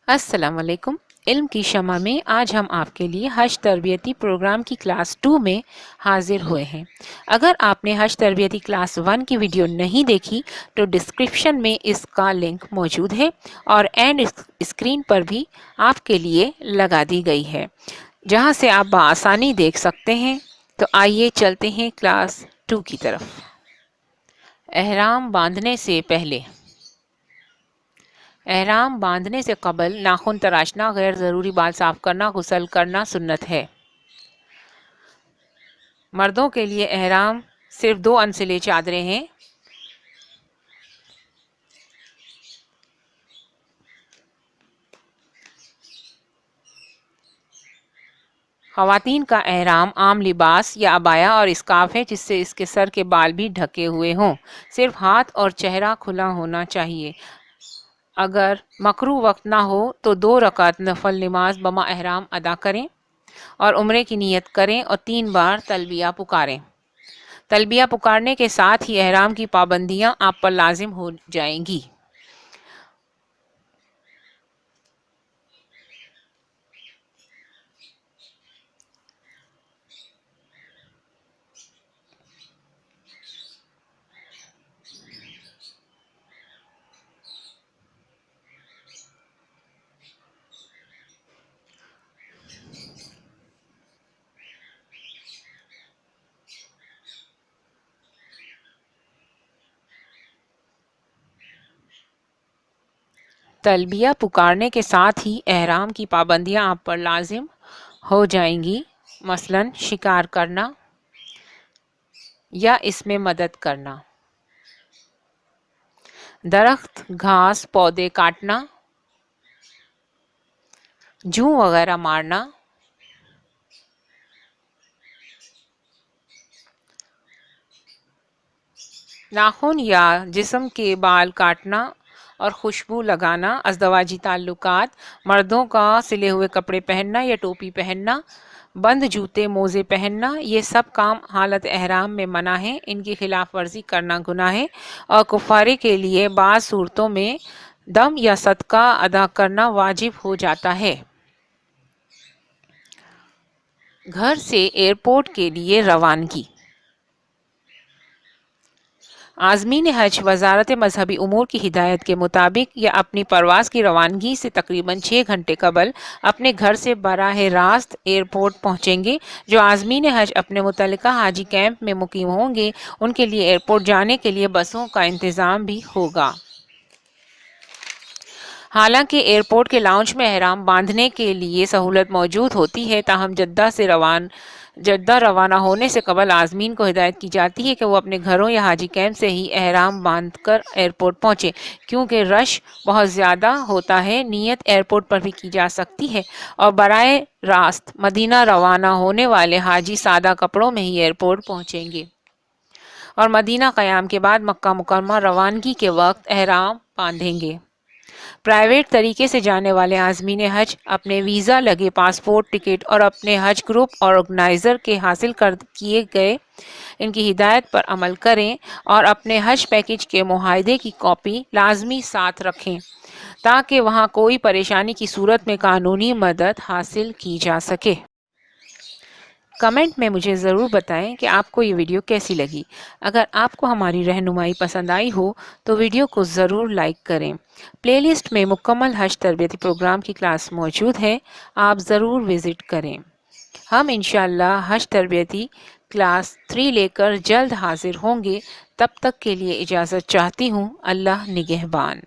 السلام علیکم۔ علم کی شمع میں آج ہم آپ کے لیے حج تربیتی پروگرام کی کلاس 2 میں حاضر ہوئے ہیں۔ اگر آپ نے حج تربیتی کلاس 1 کی ویڈیو نہیں دیکھی تو ڈسکرپشن میں اس کا لنک موجود ہے اور اینڈ اسکرین پر بھی آپ کے لیے لگا دی گئی ہے، جہاں سے آپ بآسانی دیکھ سکتے ہیں۔ تو آئیے چلتے ہیں کلاس 2 کی طرف۔ احرام باندھنے سے پہلے۔ احرام باندھنے سے قبل ناخن تراشنا، غیر ضروری بال صاف کرنا، غسل کرنا سنت ہے۔ مردوں کے لیے احرام صرف 2 انسلے چادریں ہیں۔ خواتین کا احرام عام لباس یا عبایا اور اسکارف ہے، جس سے اس کے سر کے بال بھی ڈھکے ہوئے ہوں۔ صرف ہاتھ اور چہرہ کھلا ہونا چاہیے۔ اگر مکروہ وقت نہ ہو تو 2 رکعت نفل نماز بما احرام ادا کریں اور عمرے کی نیت کریں اور 3 بار تلبیہ پکاریں۔ تلبیہ پکارنے کے ساتھ ہی احرام کی پابندیاں آپ پر لازم ہو جائیں گی۔ تلبیہ پکارنے کے ساتھ ہی احرام کی پابندیاں آپ پر لازم ہو جائیں گی، مثلاً شکار کرنا یا اس میں مدد کرنا، درخت، گھاس، پودے کاٹنا، جوں وغیرہ مارنا، ناخن یا جسم کے بال کاٹنا اور خوشبو لگانا، ازدواجی تعلقات، مردوں کا سلے ہوئے کپڑے پہننا یا ٹوپی پہننا، بند جوتے موزے پہننا، یہ سب کام حالت احرام میں منع ہے۔ ان کی خلاف ورزی کرنا گناہ ہے اور کفارے کے لیے بعض صورتوں میں دم یا صدقہ ادا کرنا واجب ہو جاتا ہے۔ گھر سے ایئرپورٹ کے لیے روانگی۔ عازمین حج وزارت مذہبی امور کی ہدایت کے مطابق یا اپنی پرواز کی روانگی سے تقریباً 6 گھنٹے قبل اپنے گھر سے براہ راست ایئرپورٹ پہنچیں گے۔ جو عازمین حج اپنے متعلقہ حاجی کیمپ میں مقیم ہوں گے، ان کے لیے ایئرپورٹ جانے کے لیے بسوں کا انتظام بھی ہوگا۔ حالانکہ ایئرپورٹ کے لاؤنج میں احرام باندھنے کے لیے سہولت موجود ہوتی ہے، تاہم جدہ روانہ ہونے سے قبل عازمین کو ہدایت کی جاتی ہے کہ وہ اپنے گھروں یا حاجی کیمپ سے ہی احرام باندھ کر ایئرپورٹ پہنچیں، کیونکہ رش بہت زیادہ ہوتا ہے۔ نیت ایئرپورٹ پر بھی کی جا سکتی ہے اور براہ راست مدینہ روانہ ہونے والے حاجی سادہ کپڑوں میں ہی ایئرپورٹ پہنچیں گے اور مدینہ قیام کے بعد مکہ مکرمہ روانگی کے وقت احرام باندھیں گے۔ پرائیویٹ طریقے سے جانے والے عازمین حج اپنے ویزا لگے پاسپورٹ، ٹکٹ اور اپنے حج گروپ اور آرگنائزر کے حاصل کیے گئے ان کی ہدایت پر عمل کریں اور اپنے حج پیکج کے معاہدے کی کاپی لازمی ساتھ رکھیں تاکہ وہاں کوئی پریشانی کی صورت میں قانونی مدد حاصل کی جا سکے۔ کمنٹ میں مجھے ضرور بتائیں کہ آپ کو یہ ویڈیو کیسی لگی۔ اگر آپ کو ہماری رہنمائی پسند آئی ہو تو ویڈیو کو ضرور لائک کریں۔ پلے لسٹ میں مکمل حج تربیتی پروگرام کی کلاس موجود ہے، آپ ضرور وزٹ کریں۔ ہم انشاءاللہ حج تربیتی کلاس 3 لے کر جلد حاضر ہوں گے۔ تب تک کے لیے اجازت چاہتی ہوں۔ اللہ نگہبان۔